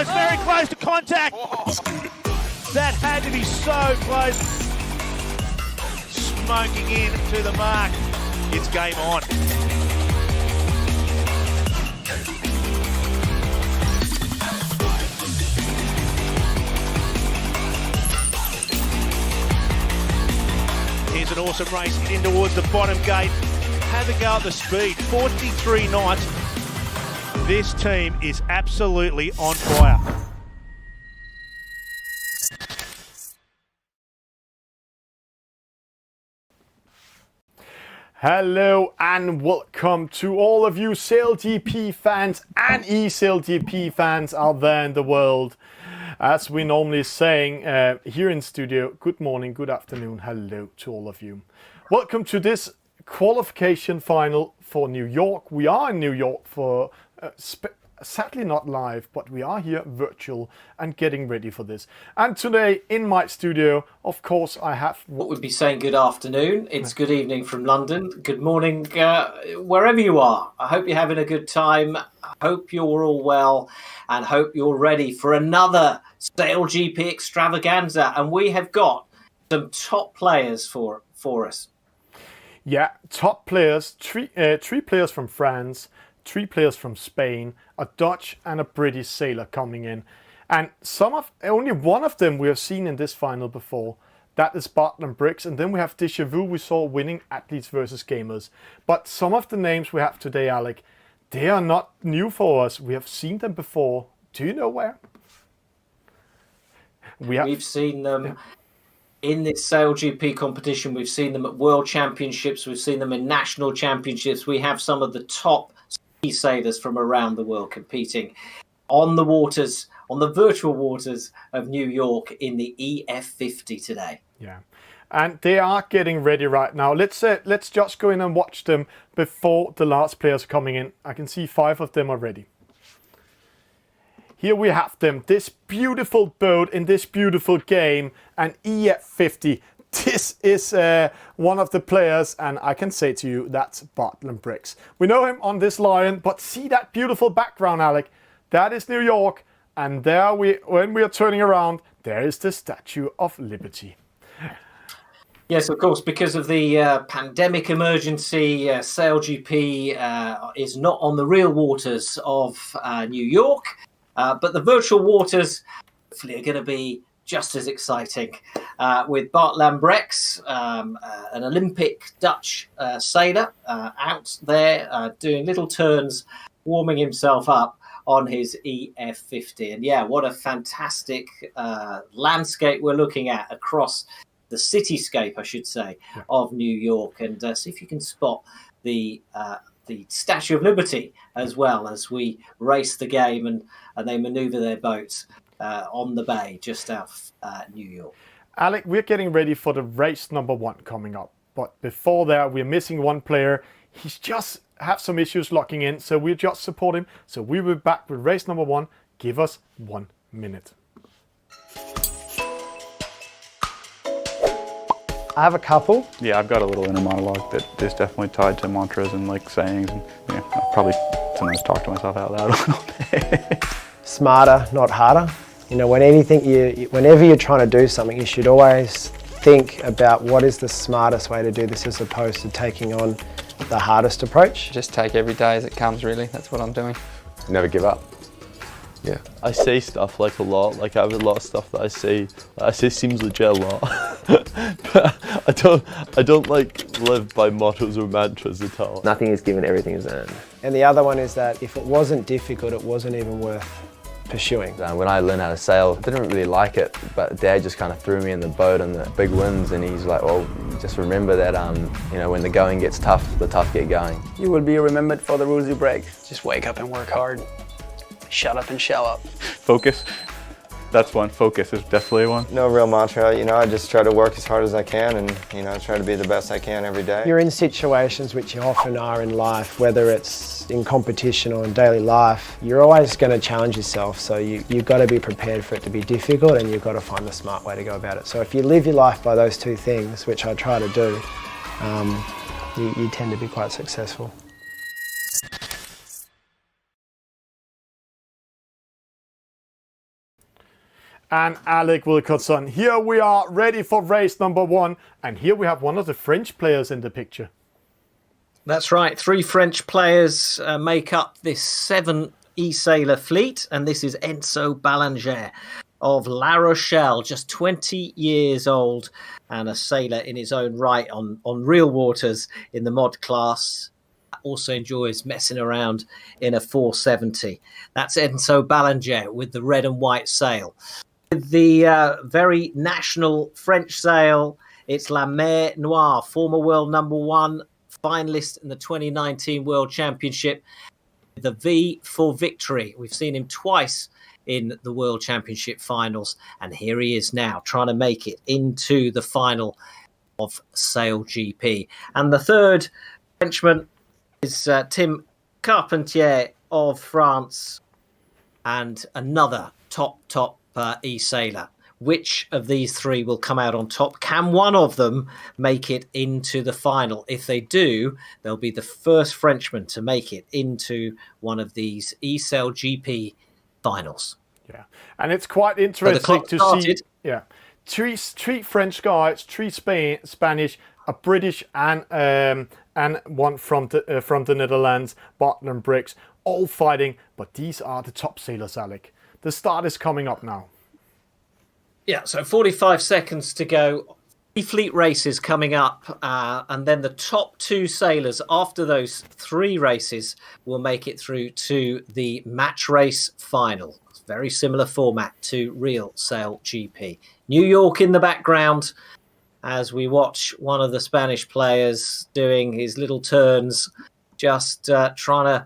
close, very close to contact. That had to be so close. Smoking in to the mark. It's game on. Here's an awesome race in towards the bottom gate. Have a go at the speed, 43 knots. This team is absolutely on fire. Hello and welcome to all of you SailGP fans and eSailGP fans out there in the world. As we normally saying here in studio, good morning, good afternoon, hello to all of you. Welcome to this qualification final for New York. We are in New York for sadly not live, but we are here virtual and getting ready for this. And today in my studio, of course, I have what would be saying good afternoon. It's good evening from London. Good morning, wherever you are. I hope you're having a good time. I hope you're all well and hope you're ready for another SailGP extravaganza. And we have got some top players for us. Yeah, top players, three players from France, 3 players from Spain, a Dutch and a British sailor coming in. And only one of them we have seen in this final before. That is Bartlam Briggs. And then we have Deja Vu we saw winning Athletes versus Gamers. But some of the names we have today, Alec, they are not new for us. We have seen them before. Do you know where? We've seen them in this SailGP competition. We've seen them at World Championships. We've seen them in National Championships. We have some of the top sailors from around the world competing on the waters, on the virtual waters of New York in the EF50 today. Yeah, and they are getting ready right now. Let's just go in and watch them before the last players are coming in. I can see 5 of them already. Here we have them, this beautiful boat in this beautiful game, an EF50. This is one of the players, and I can say to you, that's Bartlam Briggs. We know him on this lion, but see that beautiful background, Alec? That is New York, and there when we are turning around, there is the Statue of Liberty. Yes, of course, because of the pandemic emergency, SailGP is not on the real waters of New York, but the virtual waters hopefully are going to be just as exciting with Bartlam Briggs, an Olympic Dutch sailor out there doing little turns, warming himself up on his EF50. And yeah, what a fantastic landscape we're looking at across the cityscape, I should say, of New York. And see if you can spot the Statue of Liberty as well as we race the game and they maneuver their boats on the bay just out of New York. Alec, we're getting ready for the race number 1 coming up. But before that, we're missing one player. He's just have some issues locking in, so we'll just support him. So we'll be back with race number 1. Give us 1 minute. I have a couple. Yeah, I've got a little inner monologue that is definitely tied to mantras and like sayings. And yeah, I'll probably sometimes talk to myself out loud a little bit. Smarter, not harder. You know, whenever you're trying to do something, you should always think about what is the smartest way to do this as opposed to taking on the hardest approach. Just take every day as it comes, really. That's what I'm doing. Never give up. Yeah. I say stuff like a lot, like I have a lot of stuff that I say seems legit a lot. But I don't like live by mottos or mantras at all. Nothing is given, everything is earned. And the other one is that if it wasn't difficult, it wasn't even worth pursuing. When I learned how to sail, I didn't really like it, but Dad just kind of threw me in the boat on the big winds, and he's like, well, just remember that, you know, when the going gets tough, the tough get going. You will be remembered for the rules you break. Just wake up and work hard. Shut up and show up. Focus. That's one. Focus is definitely one. No real mantra, you know, I just try to work as hard as I can and, you know, try to be the best I can every day. You're in situations which you often are in life, whether it's in competition or in daily life, you're always going to challenge yourself. So you've got to be prepared for it to be difficult, and you've got to find the smart way to go about it. So if you live your life by those 2 things, which I try to do, you tend to be quite successful. and Alec Wilkinson. Here we are ready for race number 1, and here we have one of the French players in the picture. That's right. 3 French players make up this 7 eSailer fleet, and this is Enzo Ballanger of La Rochelle, just 20 years old and a sailor in his own right on real waters in the mod class. Also enjoys messing around in a 470. That's Enzo Ballanger with the red and white sail. With the very national French sail, it's La Mer Noire, former world number 1, finalist in the 2019 World Championship. The V for victory. We've seen him twice in the World Championship finals, and here he is now trying to make it into the final of eSailGP. And the third Frenchman is Tim Carpentier of France, and another top eSailer. Which of these 3 will come out on top? Can one of them make it into the final? If they do, they'll be the first Frenchman to make it into one of these eSailGP finals. Yeah, and it's quite interesting to see. Yeah, three French guys, 3 Spanish, a British, and one from the Netherlands, Bartlen Briggs, all fighting. But these are the top sailors, Alec. The start is coming up now. Yeah, so 45 seconds to go. 3 fleet races coming up, and then the top 2 sailors after those 3 races will make it through to the match race final. It's very similar format to real eSailGP. New York in the background as we watch one of the Spanish players doing his little turns, just trying to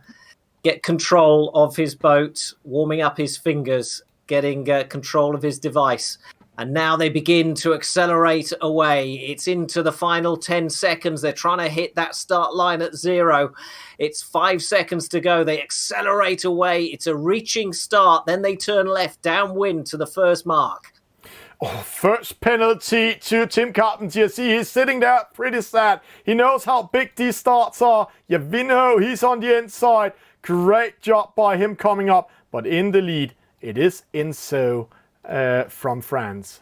get control of his boat, warming up his fingers, getting control of his device. And now they begin to accelerate away. It's into the final 10 seconds. They're trying to hit that start line at 0. It's 5 seconds to go. They accelerate away. It's a reaching start. Then they turn left downwind to the first mark. Oh, first penalty to Tim Carpentier. See, he's sitting there pretty sad. He knows how big these starts are. Yavino, he's on the inside. Great job by him coming up. But in the lead, it is Enzo from France.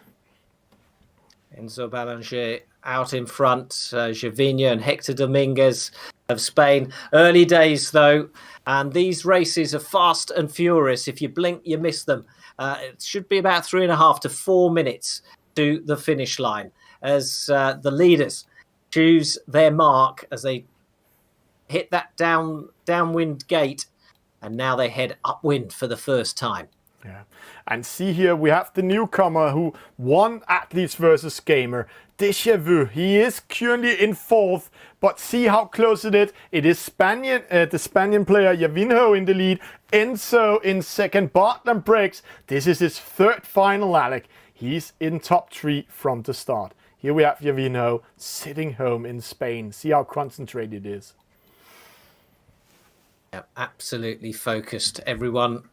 Enzo Ballanger out in front. Javinho and Hector Dominguez of Spain. Early days, though. And these races are fast and furious. If you blink, you miss them. It should be about 3.5 to 4 minutes to the finish line as the leaders choose their mark as they hit that downwind gate, and now they head upwind for the first time. Yeah, and see here we have the newcomer who won Athletes versus Gamer, Déjà Vu. He is currently in 4th, but see how close it is. It is the Spanian player Javinho in the lead, Enzo in 2nd, Bartlen Briggs. This is his 3rd final, Alec. He's in top 3 from the start. Here we have Javinho sitting home in Spain. See how concentrated it is. Yeah, absolutely focused. Everyone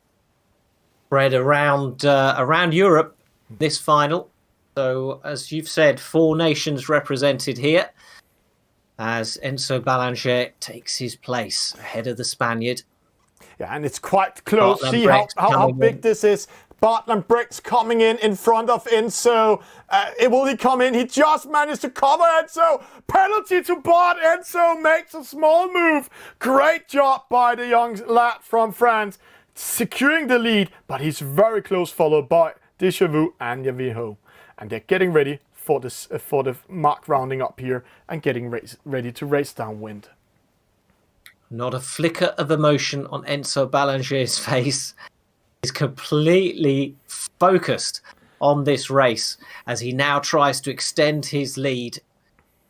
spread around Europe this final. So, as you've said, 4 nations represented here as Enzo Ballanger takes his place ahead of the Spaniard. Yeah, and it's quite close. Bartlen See Briggs how big this is. Bartlen Briggs coming in front of Enzo. Will he come in? He just managed to cover Enzo. Penalty to Bart. Enzo makes a small move. Great job by the young lad from France, securing the lead, but he's very close, followed by Déjà Vu and Javinho. And they're getting ready for the mark rounding up here and getting ready to race downwind. Not a flicker of emotion on Enzo Ballanger's face. He's completely focused on this race as he now tries to extend his lead.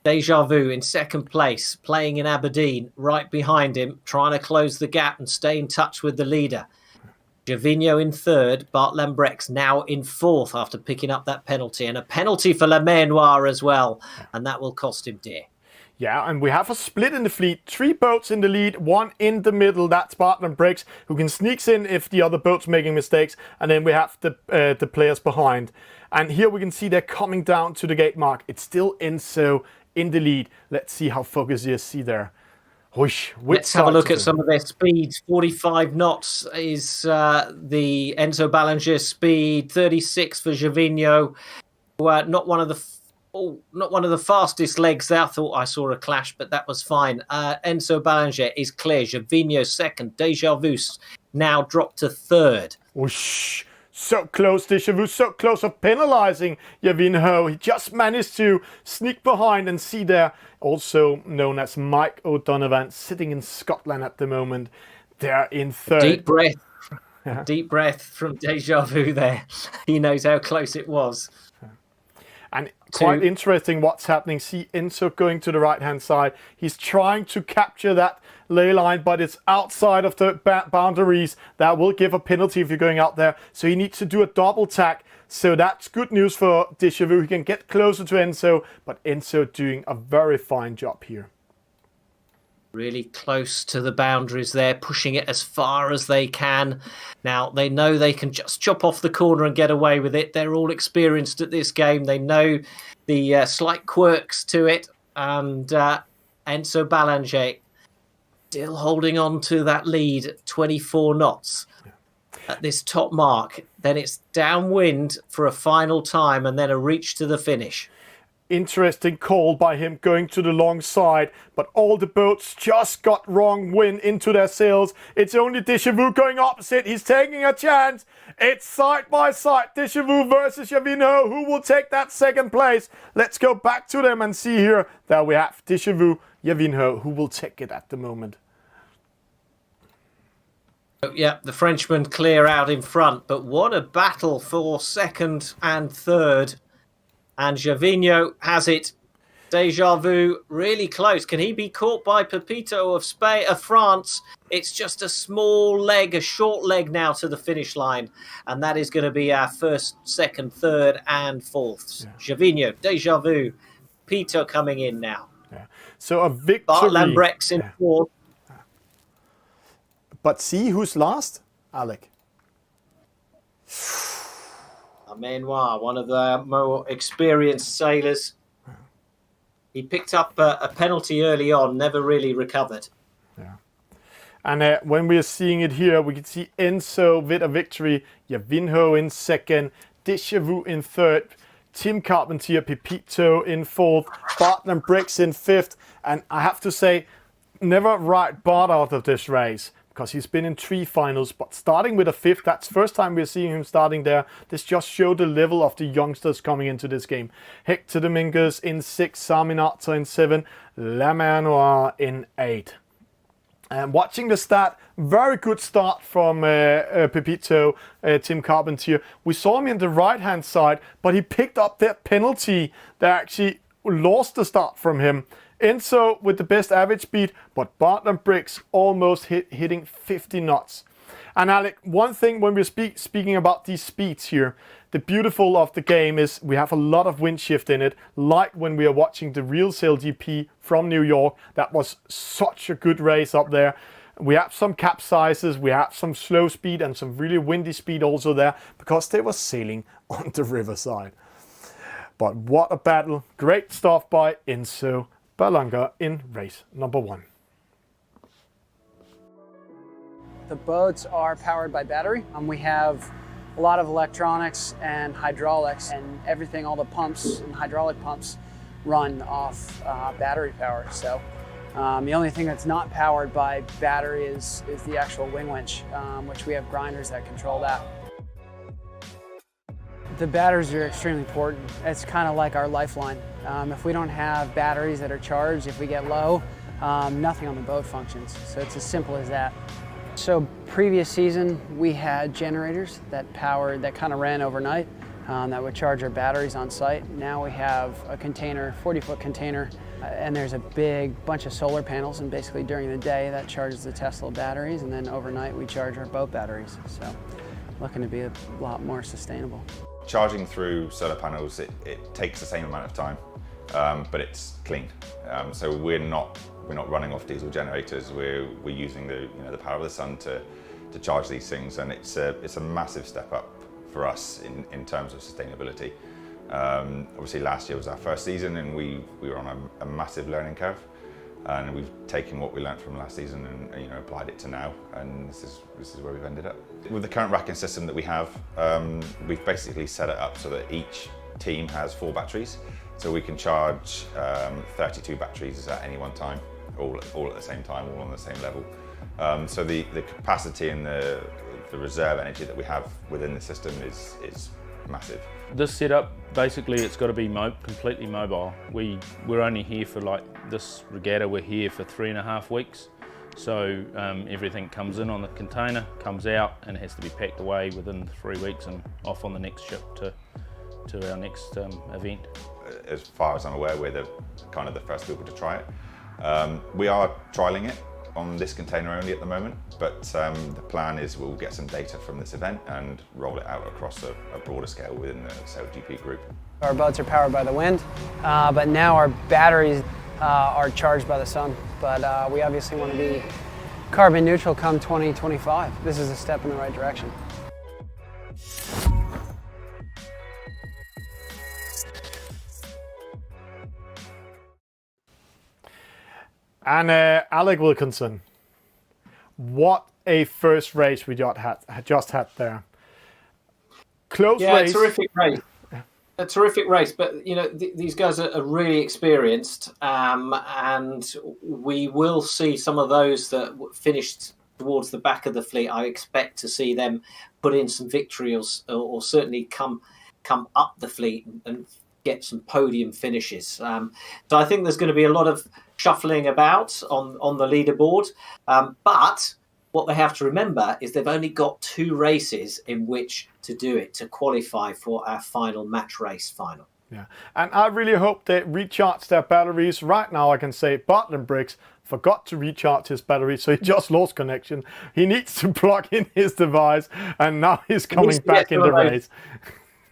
Déjà Vu in 2nd place, playing in Aberdeen, right behind him, trying to close the gap and stay in touch with the leader. Javinho in 3rd, Bartlen Briggs now in 4th after picking up that penalty, and a penalty for La Mer Noire as well, and that will cost him dear. Yeah, and we have a split in the fleet. 3 boats in the lead, 1 in the middle. That's Bartlen Briggs, who can sneak in if the other boat's making mistakes. And then we have the players behind. And here we can see they're coming down to the gate mark. It's still Enzo in the lead. Let's see how focused he is. See there. Whoosh, Let's have a look at some of their speeds. 45 knots is the Enzo Ballinger's speed. 36 for Gervinho. Not one of the fastest legs there. I thought I saw a clash, but that was fine. Enzo Ballinger is clear. Gervinho second. Deja Vu's now dropped to third. Whoosh. So close, Deja Vu, so close of penalizing Gervinho. He just managed to sneak behind and see there, also known as Mike O'Donovan, sitting in Scotland at the moment. They're in third. Deep breath. Deep breath from Deja Vu there. He knows how close it was. And quite interesting what's happening. See Enzo going to the right-hand side. He's trying to capture that ley line, but it's outside of the boundaries. That will give a penalty if you're going out there. So he needs to do a double tack. So that's good news for Deja Vu. He can get closer to Enzo, but Enzo doing a very fine job here. Really close to the boundaries there, pushing it as far as they can. Now, they know they can just chop off the corner and get away with it. They're all experienced at this game. They know the slight quirks to it. And Enzo Ballinger still holding on to that lead at 24 knots at this top mark. Then it's downwind for a final time and then a reach to the finish. Interesting call by him going to the long side, but all the boats just got wrong wind into their sails. It's only Deja Vu going opposite. He's taking a chance. It's side by side, Deja Vu versus Gervinho. Who will take that second place? Let's go back to them and see here. There we have Deja Vu, Gervinho, who will take it at the moment. Yeah, the Frenchmen clear out in front, but what a battle for second and third. And Gervinho has it. Deja Vu really close. Can he be caught by Pepito of Spain, of France? It's just a small leg, a short leg now to the finish line. And that is going to be our first, second, third and fourth. Yeah. Gervinho, Deja Vu, Pepito coming in now. Yeah. So a victory. Bart Lambrecht's in fourth. But see who's last? Alec. Menoir, one of the more experienced sailors. He picked up a penalty early on, never really recovered. Yeah. And when we're seeing it here, we can see Enzo with a victory, Gervinho in second, Deja Vu in third, Tim Carpentier, Pepito in fourth, Bart Lambrecht in fifth. And I have to say, never write Bart out of this race, because he's been in 3 finals, but starting with a 5th, that's the first time we're seeing him starting there. This just showed the level of the youngsters coming into this game. Hector Dominguez in 6, Saminato in 7, Lamanoir in 8. And watching the stat, very good start from Pepito, Tim Carpentier. We saw him in the right-hand side, but he picked up that penalty that actually lost the start from him. Enzo with the best average speed, but Bart Lambrecht almost hitting 50 knots. And Alec, one thing when we're speaking about these speeds here, the beautiful of the game is we have a lot of wind shift in it, like when we are watching the real eSailGP from New York. That was such a good race up there. We have some capsizes, we have some slow speed and some really windy speed also there, because they were sailing on the riverside. But what a battle. Great stuff by Enzo Ballinger in race number 1. The boats are powered by battery. We have a lot of electronics and hydraulics, and everything, all the pumps and hydraulic pumps run off battery power. So the only thing that's not powered by battery is the actual wing winch, which we have grinders that control that. The batteries are extremely important. It's kind of like our lifeline. If we don't have batteries that are charged, if we get low, nothing on the boat functions. So it's as simple as that. So previous season, we had generators that kind of ran overnight that would charge our batteries on site. Now we have a container, 40-foot container, and there's a big bunch of solar panels, and basically during the day that charges the Tesla batteries, and then overnight we charge our boat batteries. So looking to be a lot more sustainable. Charging through solar panels, it takes the same amount of time, but it's clean. So we're not running off diesel generators. We're using the power of the sun to charge these things, and it's a massive step up for us in terms of sustainability. Obviously, last year was our first season, and we were on a massive learning curve. and we've taken what we learned from last season and applied it to now, and this is where we've ended up. With the current racking system that we have, we've basically set it up so that each team has 4 batteries, so we can charge 32 batteries at any one time, all at the same time, all on the same level. So the capacity and the reserve energy that we have within the system is massive. This setup, basically it's got to be completely mobile. We're only here for, like this regatta, we're here for 3.5 weeks. So everything comes in on the container, comes out, and it has to be packed away within 3 weeks and off on the next ship to our next event. As far as I'm aware, we're the first people to try it. We are trialling it on this container only at the moment, but the plan is we'll get some data from this event and roll it out across a broader scale within the eSailGP group. Our boats are powered by the wind, but now our batteries are charged by the sun. But we obviously want to be carbon neutral come 2025. This is a step in the right direction. And Alec Wilkinson, what a first race we just had there. Close race. Terrific race. A terrific race, but these guys are really experienced, and we will see some of those that finished towards the back of the fleet. I expect to see them put in some victories, or certainly come up the fleet and get some podium finishes. So I think there's going to be a lot of shuffling about on the leaderboard, but what they have to remember is they've only got 2 races in which to do it, to qualify for our final match race final. Yeah, and I really hope they recharge their batteries. Right now I can say Bartlett Briggs forgot to recharge his battery, so he just lost connection. He needs to plug in his device, and now he's coming back in the race.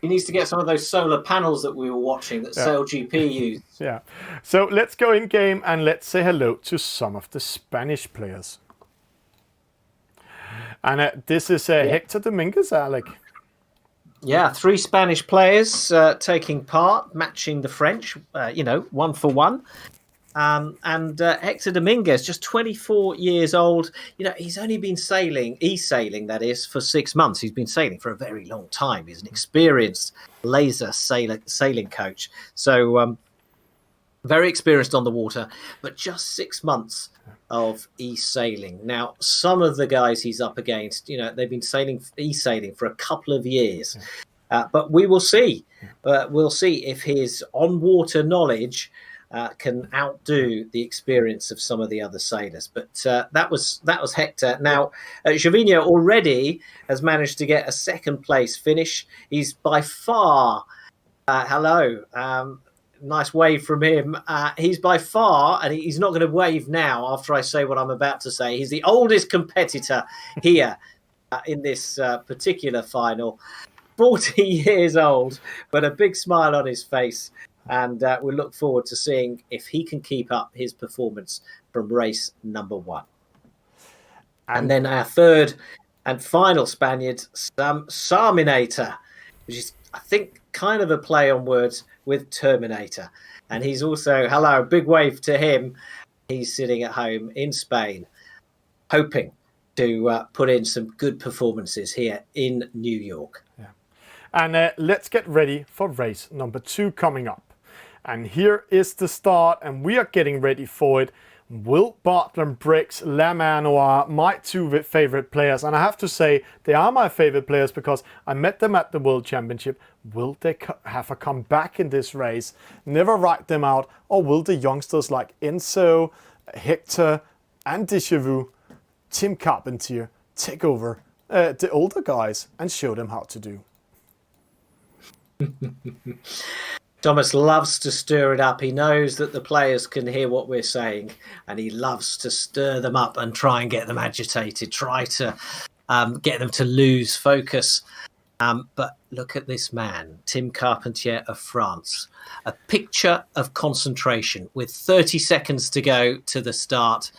He needs to get some of those solar panels that we were watching that eSailGP used. Yeah, so let's go in game and let's say hello to some of the Spanish players. And this is Hector Dominguez, Alec. Yeah, 3 Spanish players taking part, matching the French, 1 for 1. And Hector Dominguez, just 24 years old. He's only been eSailing, that is, for 6 months. He's been sailing for a very long time. He's an experienced laser sailing coach. So very experienced on the water, but just 6 months of eSailing. Now, some of the guys he's up against, they've been eSailing for a couple of years. But we will see. We'll see if his on-water knowledge can outdo the experience of some of the other sailors. But that was Hector. Now, Gervinho already has managed to get a 2nd place finish. He's by far, nice wave from him. He's by far, and he's not going to wave now after I say what I'm about to say, he's the oldest competitor here in this particular final. 40 years old, but a big smile on his face. And we look forward to seeing if he can keep up his performance from race number 1. And then our 3rd and final Spaniard, Sarminator, which is, I think, kind of a play on words with Terminator. And he's also, big wave to him. He's sitting at home in Spain, hoping to put in some good performances here in New York. Yeah. And let's get ready for race number 2 coming up. And here is the start, and we are getting ready for it. Will Bartlett Briggs, La Mer Noire, my 2 favorite players, and I have to say they are my favorite players because I met them at the World Championship. Will they have a comeback in this race? Never write them out, or will the youngsters like Enzo, Hector, and Déjà Vu, Tim Carpentier, take over the older guys and show them how to do? Thomas loves to stir it up. He knows that the players can hear what we're saying, and he loves to stir them up and try and get them agitated, try to get them to lose focus. But look at this man, Tim Carpentier of France, a picture of concentration with 30 seconds to go to the start,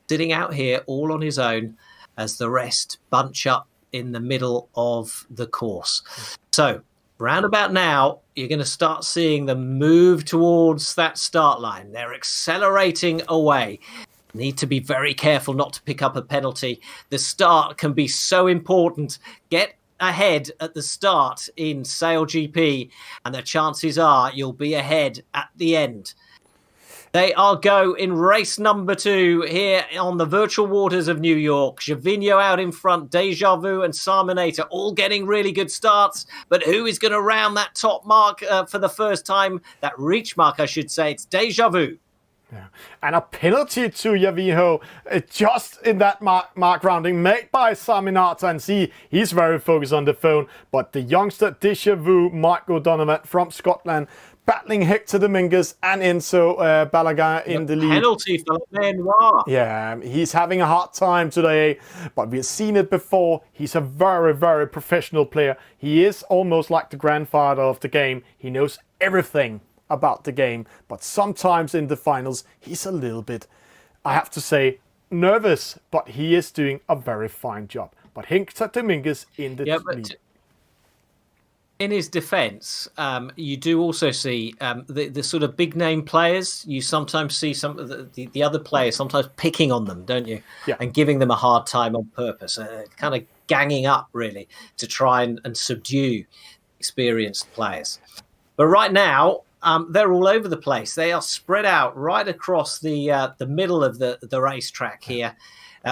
sitting out here all on his own as the rest bunch up in the middle of the course. So round about now, you're going to start seeing them move towards that start line. They're accelerating away. Need to be very careful not to pick up a penalty. The start can be so important. Get ahead at the start in SailGP, and the chances are you'll be ahead at the end. They are go in race number 2 here on the virtual waters of New York. Gervinho out in front, Deja Vu and Sarminator all getting really good starts. But who is going to round that top mark for the first time? That reach mark, I should say. It's Deja Vu. Yeah. And a penalty to Gervinho just in that mark rounding made by Sarminator. And see, he's very focused on the phone. But the youngster Deja Vu, Mike O'Donovan from Scotland, battling Hector Dominguez and Enzo Balaguer in the lead. Penalty for Lenoir. Yeah, he's having a hard time today, but we've seen it before. He's a very, very professional player. He is almost like the grandfather of the game. He knows everything about the game, but sometimes in the finals, he's a little bit, I have to say, nervous, but he is doing a very fine job. But Hector Dominguez in the lead. In his defence, you do also see the sort of big name players. You sometimes see some of the other players sometimes picking on them, don't you? Yeah. And giving them a hard time on purpose, kind of ganging up really to try and subdue experienced players. But right now, they're all over the place. They are spread out right across the middle of the racetrack here.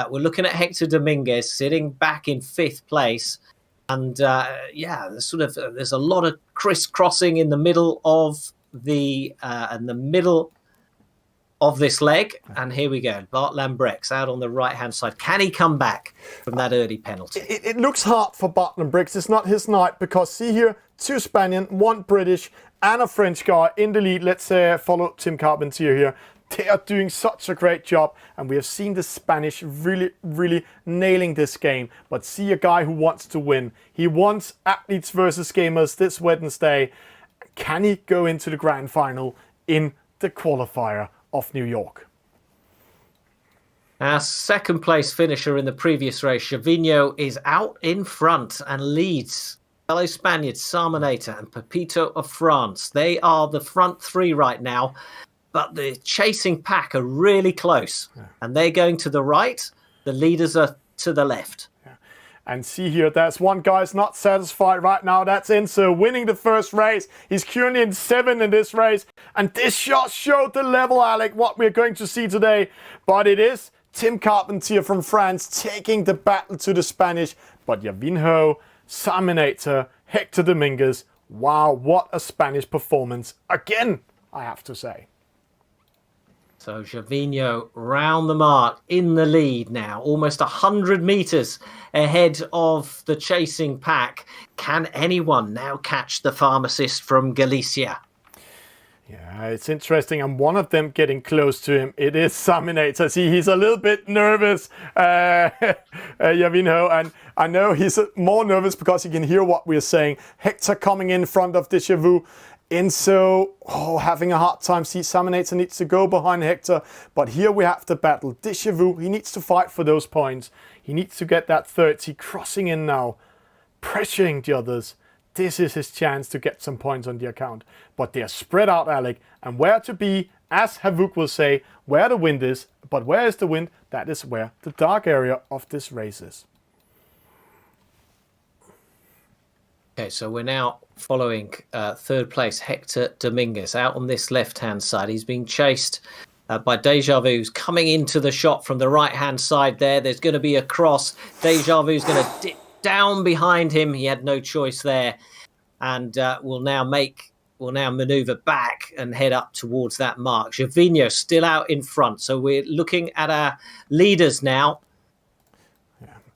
We're looking at Hector Dominguez sitting back in 5th place. And there's a lot of crisscrossing in the middle of this leg. And here we go. Bart Lambrex out on the right-hand side. Can he come back from that early penalty? It looks hard for Bart Lambrex. It's not his night because see here, 2 Spaniard, 1 British and a French guy in the lead. Let's follow Tim Carpentier here. They are doing such a great job, and we have seen the Spanish really, really nailing this game. But see a guy who wants to win. He wants Athletes versus Gamers this Wednesday. Can he go into the grand final in the qualifier of New York? Our second place finisher in the previous race, Gervinho, is out in front and leads fellow Spaniards, Sarminator and Pepito of France. They are the front 3 right now. But the chasing pack are really close. Yeah. And they're going to the right. The leaders are to the left. Yeah. And see here, there's one guy's not satisfied right now. That's Enzo winning the first race. He's currently in 7th in this race. And this just showed the level, Alec, what we're going to see today. But it is Tim Carpentier from France taking the battle to the Spanish. But Gervinho, Sarminator, Hector Dominguez. Wow, what a Spanish performance. Again, I have to say. So Gervinho round the mark in the lead now, almost 100 metres ahead of the chasing pack. Can anyone now catch the pharmacist from Galicia? Yeah, it's interesting. And one of them getting close to him, it is Sarminator. See, he's a little bit nervous, Gervinho. And I know he's more nervous because he can hear what we're saying. Hector coming in front of Deja Vu. Enzo, having a hard time. See, Sarminator needs to go behind Hector. But here we have the battle. Deja Vu, he needs to fight for those points. He needs to get that 30. Crossing in now. Pressuring the others. This is his chance to get some points on the account. But they're spread out, Alec. And where to be, as Havuk will say, where the wind is. But where is the wind? That is where the dark area of this race is. Okay, so we're now following 3rd place, Hector Dominguez, out on this left-hand side. He's being chased by Deja Vu, who's coming into the shot from the right-hand side there. There's going to be a cross. Deja Vu's going to dip down behind him. He had no choice there. And will now manoeuvre back and head up towards that mark. Gervinho still out in front. So we're looking at our leaders now.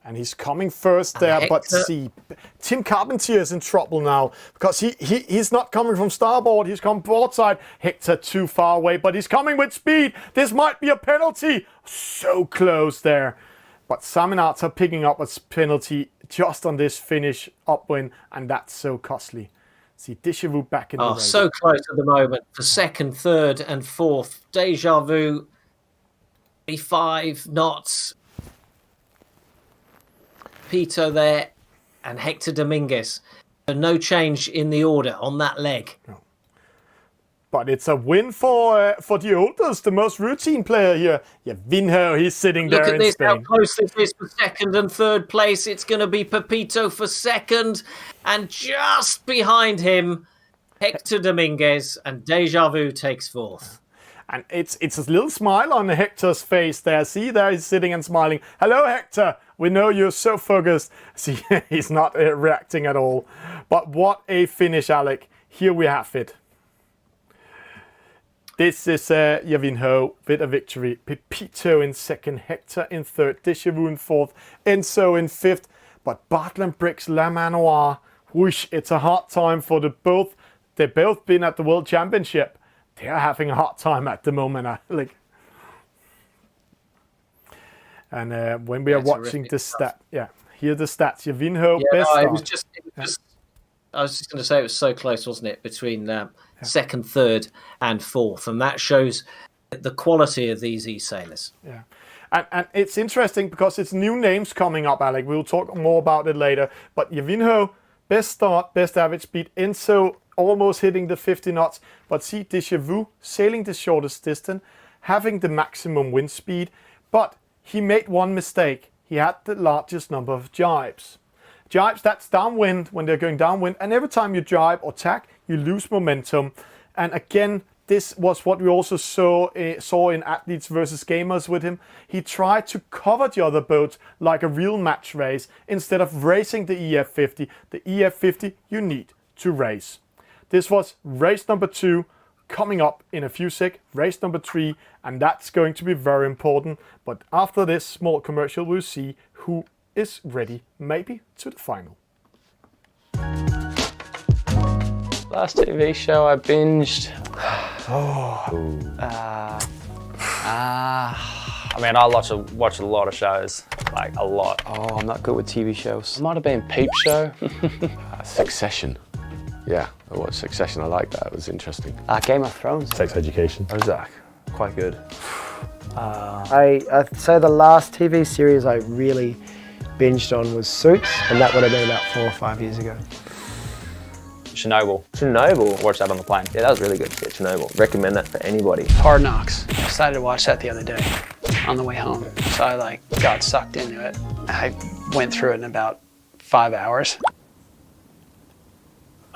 And he's coming first there, but see, Tim Carpentier is in trouble now because he's not coming from starboard, he's coming broadside. Hector too far away, but he's coming with speed. This might be a penalty. So close there. But Sarminator picking up a penalty just on this finish upwind, and that's so costly. See, Deja Vu back in the race. So close at the moment for 2nd, 3rd and 4th. Deja Vu, 5 knots. Pito there and Hector Dominguez No change in the order on that leg. No. But it's a win for the oldest, the most routine player here. Yeah, Vinho, he's sitting Look there at in this, Spain. how close this is for second and third place. It's going to be Pepito for second. And just behind him, Hector Dominguez, and Deja Vu takes fourth. And it's a little smile on Hector's face there. See, there he's sitting and smiling. Hello, Hector. We know you're so focused. See, he's not reacting at all. But what a finish, Alec. Here we have it. This is Yavinho with a victory. Pepito in second, Hector in third, Deja Vu in fourth, Enzo in fifth. But Bartland Briggs, La Manoir, whoosh, it's a hard time for the both. They've both been at the World Championship. They're having a hard time at the moment, Alec. And when we are watching the stat, here the stats. Yavinho, best start. I was just going to say it was so close, wasn't it, between second, third, and fourth, and that shows the quality of these e-sailors. Yeah, and it's interesting because it's new names coming up, Alec. We'll talk more about it later. But Yavinho, best start, best average speed. Enzo almost hitting the 50 knots, but see Deja Vu sailing the shortest distance, having the maximum wind speed, but he made one mistake. He had the largest number of jibes. Jibes, that's downwind when they're going downwind, and every time you jibe or tack, you lose momentum. And again, this was what we also saw in Athletes versus Gamers with him. He tried to cover the other boats like a real match race instead of racing the EF50. The EF50 you need to race. This was race number 2, coming up in a few seconds, race number 3, and that's going to be very important. But after this small commercial, we'll see who is ready, maybe, to the final. Last TV show I binged. I mean, I watch a lot of shows, like a lot. Oh, I'm not good with TV shows. It might have been Peep Show. Succession. Yeah, I watched Succession. I like that. It was interesting. Game of Thrones. Sex Education. Ozark. Quite good. I'd say the last TV series I really binged on was Suits, and that would have been about 4 or 5 years ago. Chernobyl. Chernobyl. Watched that on the plane. Yeah, that was really good. Yeah, Chernobyl. Recommend that for anybody. Hard Knocks. I decided to watch that the other day on the way home. So I got sucked into it. I went through it in about 5 hours.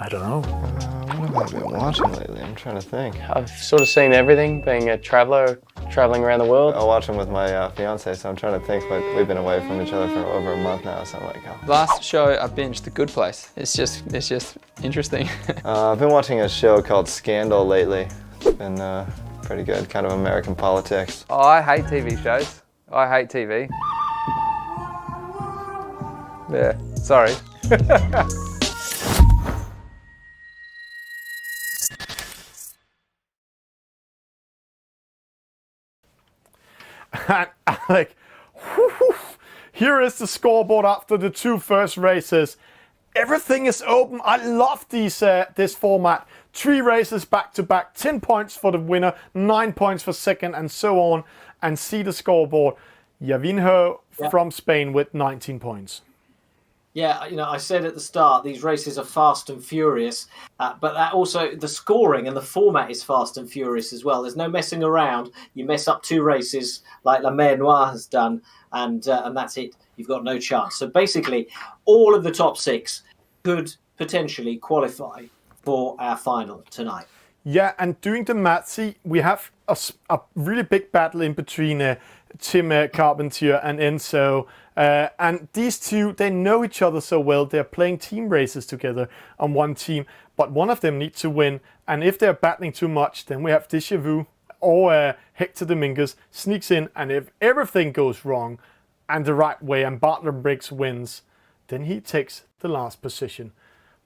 I don't know. What have I been watching lately? I'm trying to think. I've sort of seen everything, being a traveller, travelling around the world. I watch them with my fiance, so I'm trying to think, but we've been away from each other for over a month now, so I'm like, oh. Last show I binged, The Good Place. It's just interesting. I've been watching a show called Scandal lately. It's been pretty good, kind of American politics. Oh, I hate TV shows. I hate TV. Yeah, sorry. And Alec, here is the scoreboard after the 2 first races. Everything is open. I love this format. 3 races back to back, 10 points for the winner, 9 points for second, and so on. And see the scoreboard. Yavinho from Spain with 19 points. Yeah, I said at the start, these races are fast and furious, but that also, the scoring and the format is fast and furious as well. There's no messing around. You mess up 2 races like La Mer Noire has done, and that's it. You've got no chance. So basically, all of the top 6 could potentially qualify for our final tonight. Yeah, and doing the math, see, we have a really big battle in between Tim Carpentier and Enzo. And these two, they know each other so well. They're playing team races together on one team, but one of them needs to win. And if they're battling too much, then we have Deja Vu or Hector Dominguez sneaks in. And if everything goes wrong and the right way and Bartland Briggs wins, then he takes the last position.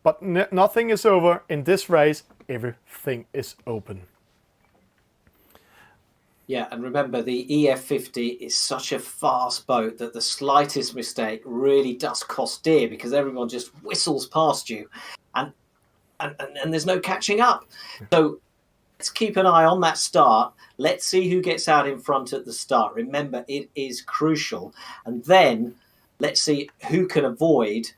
But nothing is over in this race. Everything is open. Yeah, and remember, the EF50 is such a fast boat that the slightest mistake really does cost dear, because everyone just whistles past you, and there's no catching up. So let's keep an eye on that start. Let's see who gets out in front at the start. Remember, it is crucial. And then let's see who can avoid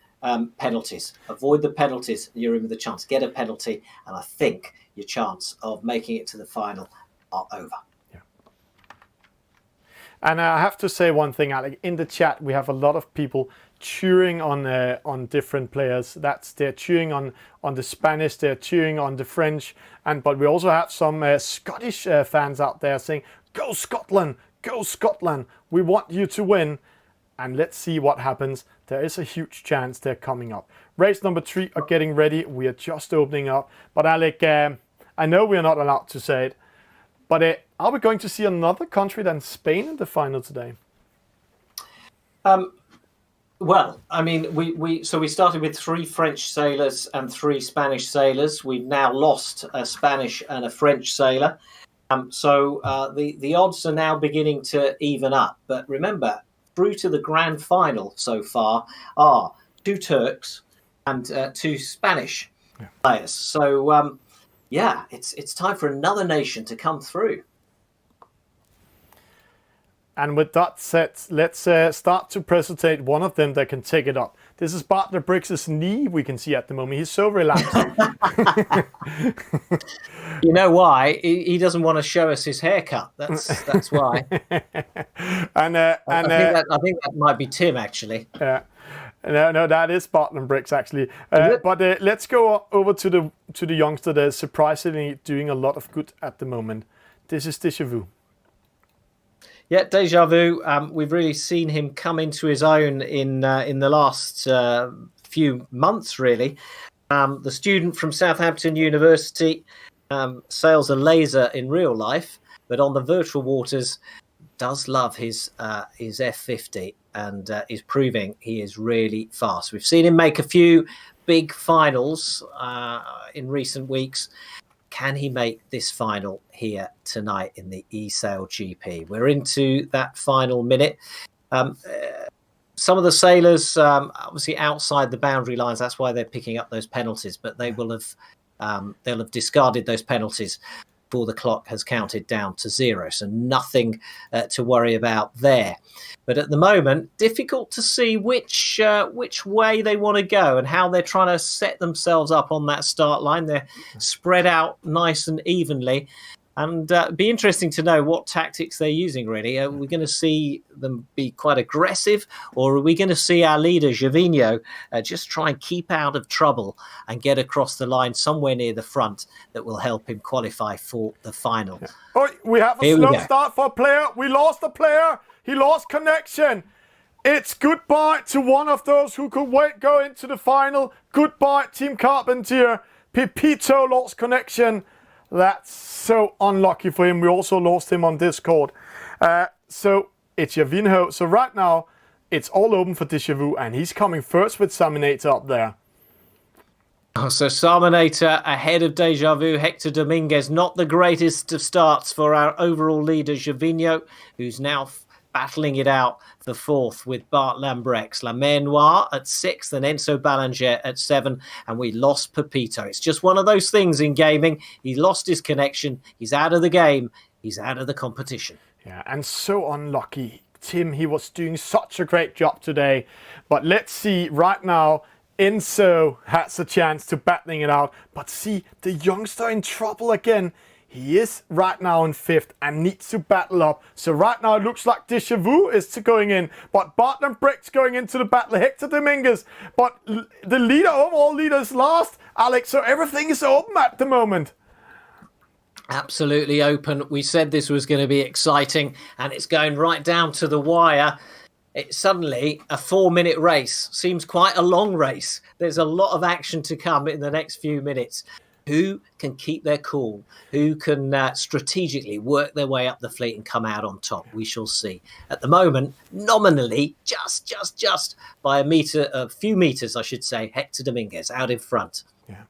penalties. Avoid the penalties, and you're in with a chance. Get a penalty, and I think your chance of making it to the final are over. And I have to say one thing, Alec. In the chat, we have a lot of people cheering on different players. They're cheering on the Spanish, they're cheering on the French, but we also have some Scottish fans out there saying, "Go Scotland, go Scotland! We want you to win." And let's see what happens. There is a huge chance they're coming up. Race number 3 are getting ready. We are just opening up. But Alec, I know we are not allowed to say it, but are we going to see another country than Spain in the final today? Well, I mean, we started with 3 French sailors and 3 Spanish sailors. We've now lost a Spanish and a French sailor. So the odds are now beginning to even up. But remember, through to the grand final so far are 2 Turks and 2 Spanish players. So, it's time for another nation to come through. And with that said, let's start to presentate one of them that can take it up. This is Bartlett Briggs' knee we can see at the moment. He's so relaxed. You know why? He doesn't want to show us his haircut. That's why. I think that might be Tim, actually. Yeah. No, that is Bartlett Briggs, actually. But let's go over to the youngster that is surprisingly doing a lot of good at the moment. This is Deja Vu. Yeah, Deja Vu. We've really seen him come into his own in the last few months, really. The student from Southampton University sails a laser in real life, but on the virtual waters does love his F50 and is proving he is really fast. We've seen him make a few big finals in recent weeks. Can he make this final here tonight in the eSailGP? We're into that final minute. Some of the sailors, obviously outside the boundary lines, that's why they're picking up those penalties, but they will have they'll have discarded those penalties before the clock has counted down to 0. So nothing to worry about there. But at the moment, difficult to see which way they want to go and how they're trying to set themselves up on that start line. They're spread out nice and evenly. And it'd be interesting to know what tactics they're using, really. Are we going to see them be quite aggressive, or are we going to see our leader, Gervinho, just try and keep out of trouble and get across the line somewhere near the front that will help him qualify for the final? Yeah. Oh, we have a slow start for a player. We lost a player. He lost connection. It's goodbye to one of those who could go into the final. Goodbye, Team Carpentier. Pepito lost connection. That's so unlucky for him. We also lost him on Discord. So it's Gervinho. So right now, it's all open for Deja Vu, and he's coming first with Saminator up there. So Saminator ahead of Deja Vu. Hector Dominguez, not the greatest of starts for our overall leader, Gervinho, who's now battling it out for 4th with Bart Lambrex. La Mer Noire at 6th and Enzo Balanger at 7. And we lost Pepito. It's just one of those things in gaming. He lost his connection. He's out of the game. He's out of the competition. Yeah, and so unlucky. Tim, he was doing such a great job today. But let's see right now. Enzo has a chance to battling it out. But see, the youngster in trouble again. He is right now in 5th and needs to battle up. So right now it looks like Deja Vu is going in. But Bartlett Briggs going into the battle. Hector Dominguez. But the leader, overall leader, is last. Alex, so everything is open at the moment. Absolutely open. We said this was going to be exciting, and it's going right down to the wire. It's suddenly a 4-minute race. Seems quite a long race. There's a lot of action to come in the next few minutes. Who can keep their cool? Who can strategically work their way up the fleet and come out on top? We shall see. At the moment, nominally, just by a few meters, I should say, Hector Dominguez out in front. Yeah.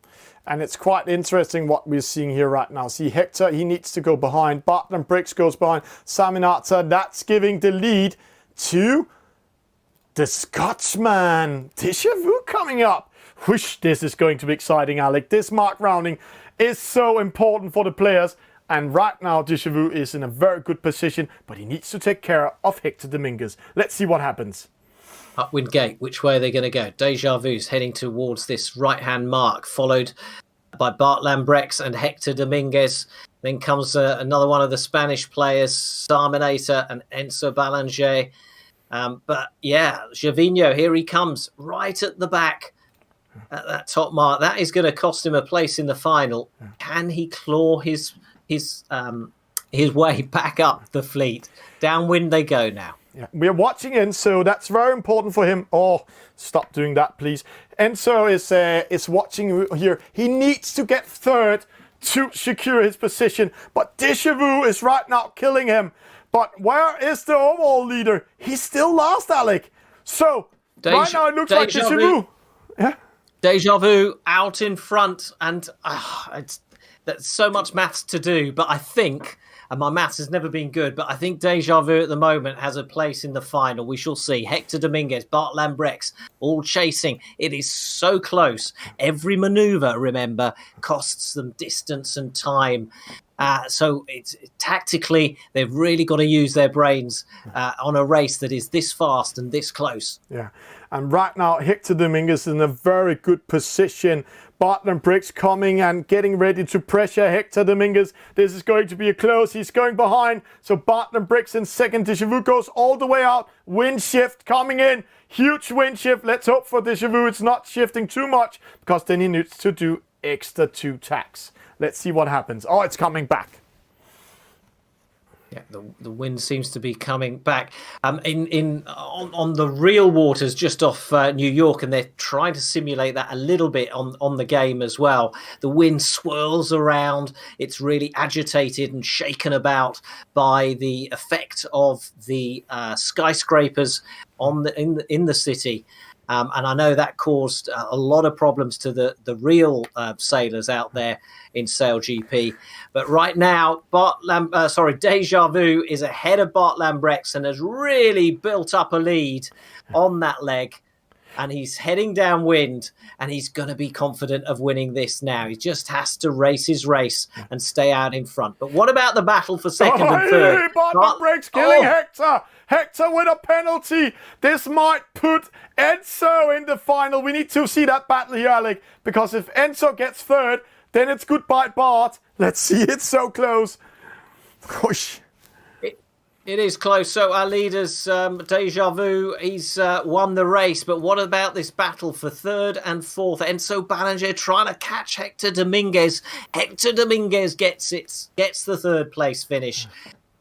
And it's quite interesting what we're seeing here right now. See, Hector, he needs to go behind. Bartlett Briggs goes behind. Saminator, that's giving the lead to the Scotsman. Deja Vu coming up. Whoosh, this is going to be exciting, Alec. This mark rounding is so important for the players. And right now, Deja Vu is in a very good position, but he needs to take care of Hector Dominguez. Let's see what happens. upwind gate. Which way are they going to go? Deja Vu's heading towards this right-hand mark, followed by Bart Lambrex and Hector Dominguez. Then comes another one of the Spanish players, Sarminator and Enzo Balanger. But yeah, Gervinho, here he comes, right at the back at that top mark. That is going to cost him a place in the final. Can he claw his way back up the fleet? Downwind they go now. Yeah, we're watching Enzo. That's very important for him. Oh, stop doing that, please. Enzo is watching here. He needs to get third to secure his position. But Deja Vu is right now killing him. But where is the overall leader? He's still last, Alec. So right now it looks like Deja Vu. Yeah. Deja Vu out in front, and that's so much maths to do. But I think, and my maths has never been good, but I think Deja Vu at the moment has a place in the final. We shall see. Hector Dominguez, Bart Lambrex, all chasing. It is so close. Every manoeuvre, remember, costs them distance and time. So it's tactically, they've really got to use their brains on a race that is this fast and this close. Yeah, and right now Hector Dominguez is in a very good position. Bart Lambrex coming and getting ready to pressure Hector Dominguez. This is going to be a close. He's going behind. So Bart Lambrex in second. Deja Vu goes all the way out. Wind shift coming in. Huge wind shift. Let's hope for Deja Vu it's not shifting too much, because then he needs to do extra 2 tacks. Let's see what happens. Oh, it's coming back. Yeah, the wind seems to be coming back. On the real waters just off New York, and they're trying to simulate that a little bit on the game as well. The wind swirls around. It's really agitated and shaken about by the effect of the skyscrapers in the city. And I know that caused a lot of problems to the real sailors out there in SailGP. But right now, Deja Vu is ahead of Bart Lambrex and has really built up a lead on that leg. And he's heading downwind, and he's going to be confident of winning this now. He just has to race his race and stay out in front. But what about the battle for second and third? Bart Lambrex killing Hector. Hector with a penalty. This might put Enzo in the final. We need to see that battle here, Alec, because if Enzo gets third, then it's goodbye, Bart. Let's see, it's so close. Whoosh. It is close. So our leaders, Deja Vu, he's won the race. But what about this battle for third and fourth? Enzo Balanger trying to catch Hector Dominguez. Hector Dominguez gets the third place finish.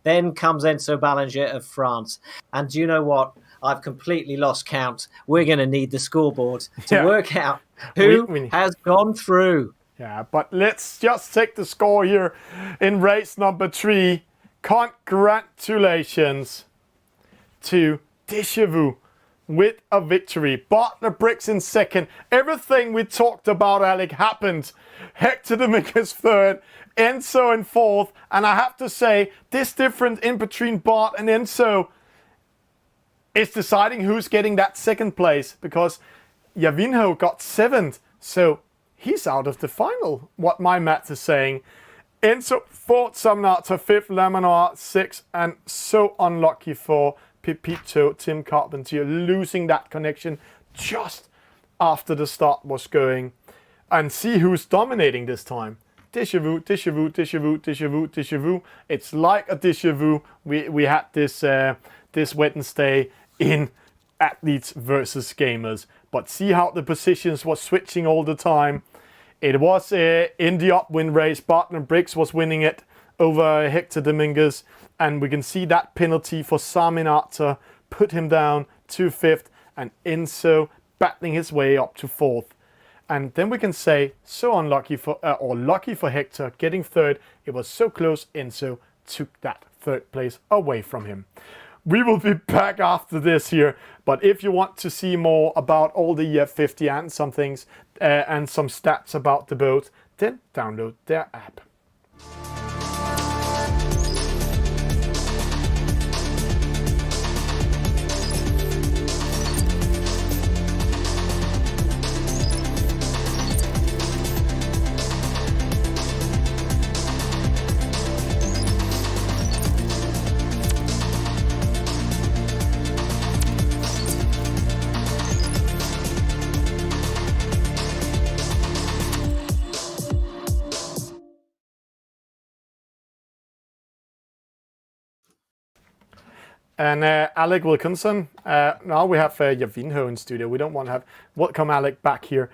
Then comes Enzo Balanger of France. And do you know what? I've completely lost count. We're going to need the scoreboard to work out who has gone through. Yeah, but let's just take the score here in race number 3. Congratulations to Deja Vu with a victory. Bart Lambrex in second. Everything we talked about, Alec, happened. Hector Dominguez third. Enzo in fourth. And I have to say, this difference in between Bart and Enzo is deciding who's getting that second place, because Gervinho got 7th. So he's out of the final, what my math is saying. Enzo 4th, Sarminator 5th, Laminar 6th, and so unlucky for Pepito, Tim Carpentier, losing that connection just after the start was going. And see who's dominating this time. Deja Vu, Deja Vu, Deja Vu, Deja Vu, Deja Vu. It's like a Deja Vu we had this Wednesday in Athletes versus Gamers. But see how the positions was switching all the time. It was in the upwind race. Bart Lambrex was winning it over Hector Dominguez. And we can see that penalty for Sarminator put him down to 5th. And Enzo battling his way up to 4th. And then we can say, so unlucky for, or lucky for Hector getting 3rd. It was so close, Enzo took that 3rd place away from him. We will be back after this here. But if you want to see more about all the 50 and some things and some stats about the boat, then download their app. And Alec Wilkinson. Now we have Javinho in studio. We don't want to have... Welcome, Alec, back here.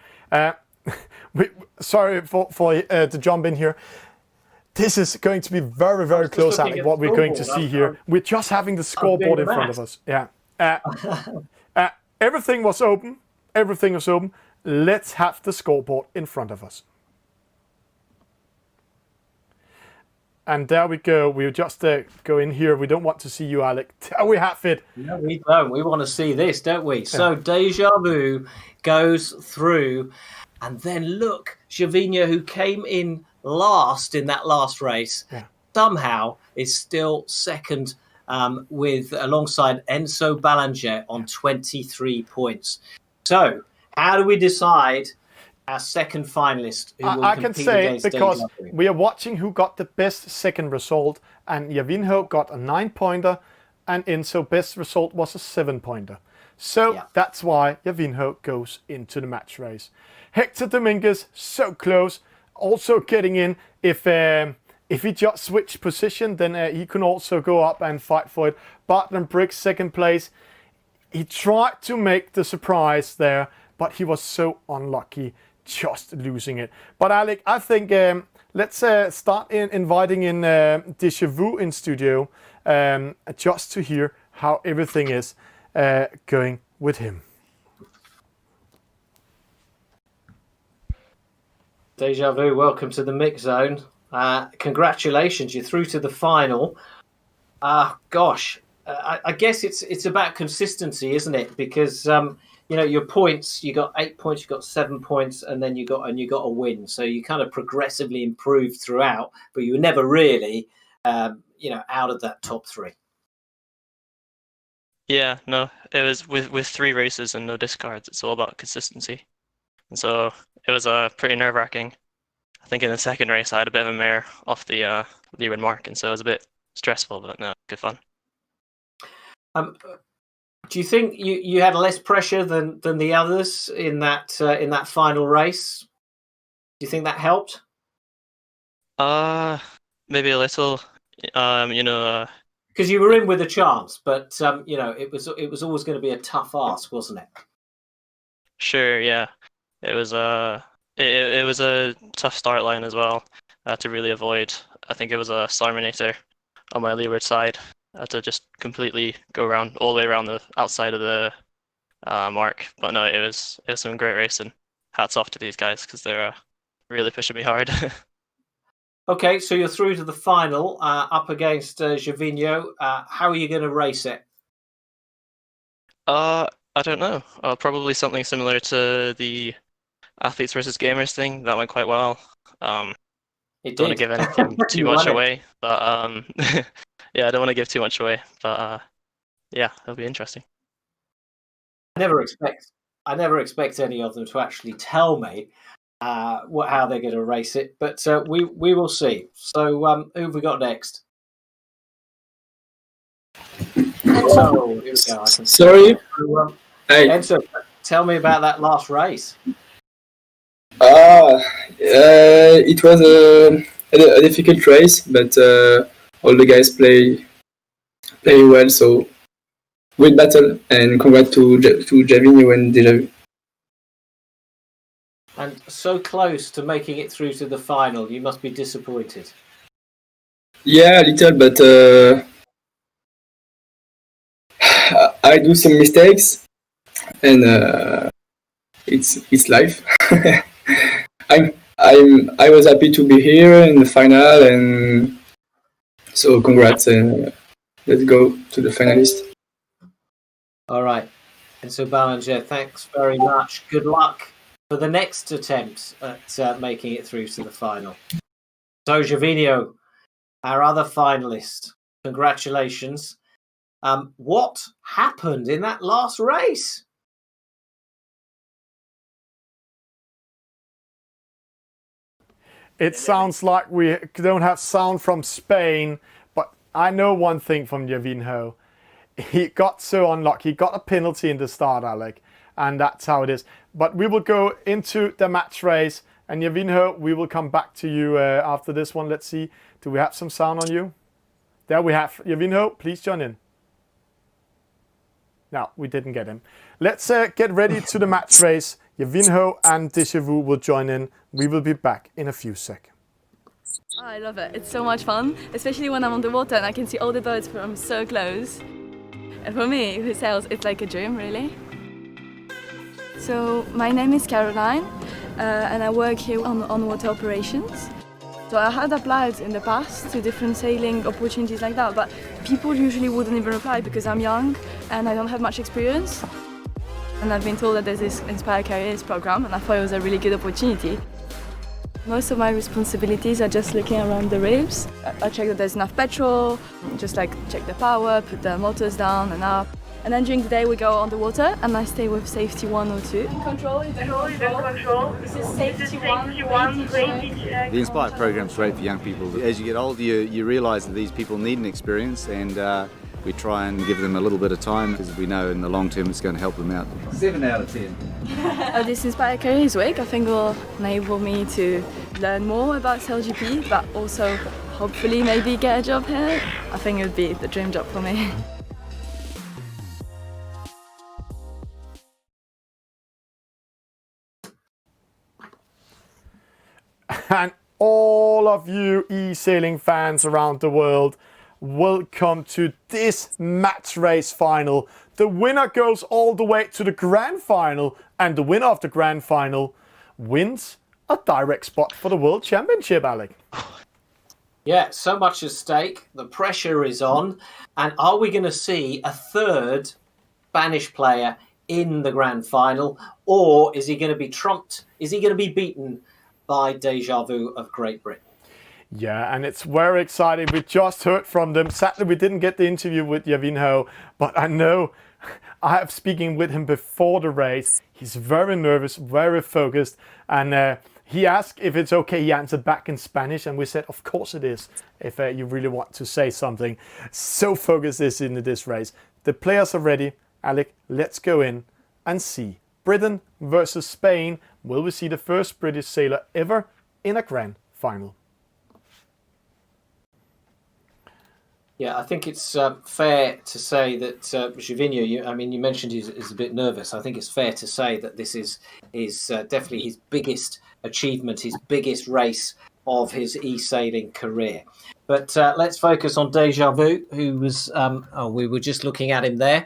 Sorry for to jump in here. This is going to be very, very close, Alec, what we're going to see here. We're just having the scoreboard in front of us. Yeah. Everything was open. Everything was open. Let's have the scoreboard in front of us. And there we go. We'll just go in here. We don't want to see you, Alec. There we have it. No, we don't. We want to see this, don't we? Yeah. So Deja Vu goes through. And then look, Javinho, who came in last in that last race, somehow is still second with alongside Enzo Balanger on 23 points. So how do we decide our second finalist who will I can say, because Deja Vu? we are watching who got the best second result, and Javinho got a 9-pointer, and Enzo best result was a 7-pointer. So that's why Javinho goes into the match race. Hector Dominguez, so close, also getting in. If he just switched position, then he can also go up and fight for it. Barton Briggs, second place. He tried to make the surprise there, but he was so unlucky, just losing it. But Alec, I think let's start inviting in Deja Vu in studio, just to hear how everything is going with him. Deja Vu, welcome to the mix zone. Congratulations, you're through to the final. Gosh, I guess it's about consistency, isn't it? Because you know, your points, you got 8 points, you got 7 points, and then you got a win. So you kind of progressively improved throughout, but you were never really out of that top three. Yeah, no, it was with 3 races and no discards. It's all about consistency. And so it was pretty nerve-wracking. I think in the second race I had a bit of a mare off the leeward mark, and so it was a bit stressful, but no, good fun. Do you think you had less pressure than the others in that final race? Do you think that helped? Maybe a little. Because you were in with a chance, but it was always going to be a tough ask, wasn't it? Sure, yeah. It was it was a tough start line as well to really avoid. I think it was a Starminator on my leeward side to just completely go around all the way around the outside of the mark. But no, it was some great racing. Hats off to these guys because they're really pushing me hard. Okay, so you're through to the final up against Javinho. How are you going to race it? I don't know. Probably something similar to the athletes versus gamers thing. That went quite well. Don't want to give anything too much away, but yeah, I don't want to give too much away. But yeah, it'll be interesting. I never expect any of them to actually tell me how they're going to race it, but we will see. So who have we got next? So here we go. Sorry. Hey. Enzo, tell me about that last race. It was a difficult race, but all the guys play well. So great battle, and congrats to Javinho and Deja Vu. And so close to making it through to the final, you must be disappointed. Yeah, a little, but I do some mistakes, and it's life. I was happy to be here in the final, and so congrats, and let's go to the finalist. All right, and so Ballinger, thanks very much. Good luck for the next attempt at making it through to the final. So Javinho, our other finalist, congratulations. What happened in that last race? It sounds like we don't have sound from Spain, but I know one thing from Javinho. He got so unlucky. He got a penalty in the start, Alec, and that's how it is. But we will go into the match race, and Javinho, we will come back to you after this one. Let's see, do we have some sound on you? There we have. Javinho, please join in. No, we didn't get him. Let's get ready to the match race. Javinho and Déjà Vu will join in. We will be back in a few seconds. Oh, I love it. It's so much fun, especially when I'm on the water and I can see all the birds from so close. And for me, who sails, it's like a dream, really. So my name is Caroline, and I work here on water operations. So I had applied in the past to different sailing opportunities like that, but people usually wouldn't even apply because I'm young and I don't have much experience. And I've been told that there's this Inspire Careers program, and I thought it was a really good opportunity. Most of my responsibilities are just looking around the ribs. I check that there's enough petrol, just like check the power, put the motors down and up. And then during the day we go on the water and I stay with safety 1 or 2. Control. This is safety 1. The Inspire program is great for young people. As you get older, you realise that these people need an experience, and we try and give them a little bit of time because we know in the long term it's going to help them out. 7 out of 10. This Inspire Careers Week I think will enable me to learn more about eSailGP, but also hopefully maybe get a job here. I think it would be the dream job for me. And all of you e-sailing fans around the world, welcome to this match race final. The winner goes all the way to the grand final, and the winner of the grand final wins a direct spot for the World Championship, Alec. Yeah, so much at stake. The pressure is on. And are we going to see a third Spanish player in the grand final? Or is he going to be trumped? Is he going to be beaten by Déjà Vu of Great Britain? Yeah, and it's very exciting. We just heard from them. Sadly, we didn't get the interview with Javinho, but I know I have speaking with him before the race. He's very nervous, very focused, and he asked if it's okay. He answered back in Spanish, and we said, of course it is, if you really want to say something. So focused is into this race. The players are ready. Alec, let's go in and see. Britain versus Spain. Will we see the first British sailor ever in a grand final? Yeah, I think it's fair to say that Javinho, you mentioned he's a bit nervous. I think it's fair to say that this is definitely his biggest achievement, his biggest race of his e-sailing career. But let's focus on Déjà Vu, who was, we were just looking at him there.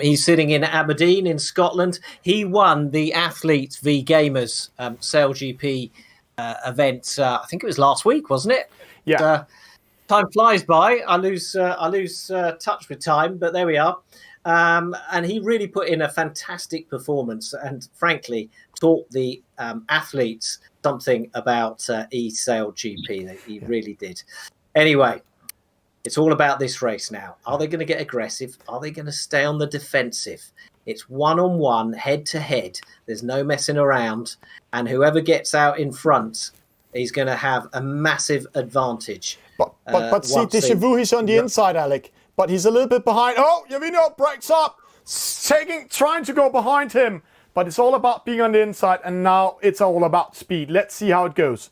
He's sitting in Aberdeen in Scotland. He won the Athletes v Gamers eSailGP event, I think it was last week, wasn't it? Yeah. Time flies by. I lose touch with time, but there we are. And he really put in a fantastic performance and, frankly, taught the athletes something about eSailGP. He really did. Anyway, it's all about this race now. Are they going to get aggressive? Are they going to stay on the defensive? It's one-on-one, head-to-head. There's no messing around. And whoever gets out in front is going to have a massive advantage. But see, Déjà Vu, he's on the inside, Alec. But he's a little bit behind. Oh, Javinho breaks up. Trying to go behind him. But it's all about being on the inside. And now it's all about speed. Let's see how it goes.